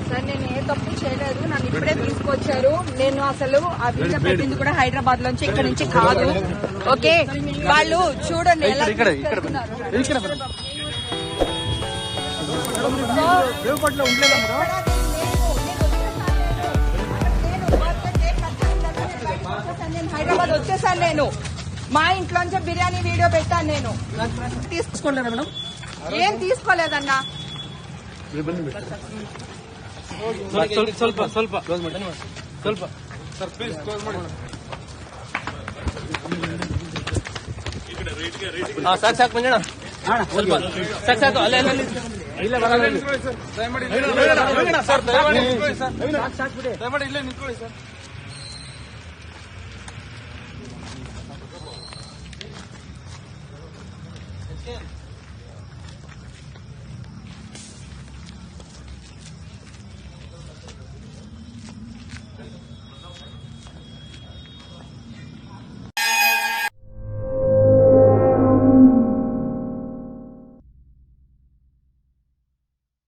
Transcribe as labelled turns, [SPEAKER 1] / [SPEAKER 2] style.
[SPEAKER 1] Sir నేను ఏ తప్పు చేయలేదు, నన్ను ఇప్పుడే తీసుకొచ్చారు. నేను అసలు ఆ వీడియో పెట్టింది కూడా హైదరాబాద్ లోంచి, ఇక్కడ నుంచి కాదు. ఓకే, వాళ్ళు చూడండి ఎలా హైదరాబాద్ వచ్చేసాను. నేను మా ఇంట్లోంచి బిర్యానీ వీడియో పెట్టాను. నేను తీసుకోలేదా మేడం? ఏం తీసుకోలేదన్నా.
[SPEAKER 2] ಸ್ವಲ್ಪ ಸ್ವಲ್ಪ ಸ್ವಲ್ಪ ಸರ್ ಪ್ಲೀಸ್ ಕ್ಲೋಸ್ ಮಾಡಿ. ಸಾಕು ಸಾಕು ಮಂಜಣ್ಣ, ಸ್ವಲ್ಪ ಸಾಕು ಸಾಕು. ಅಲ್ಲೇ ಇಲ್ಲ ಬರಲ್ಲ ಸರ್, ದಯಮಾಡಿ ಇಲ್ಲೇ ನಿಂತ್ಕೊಳ್ಳಿ ಸರ್.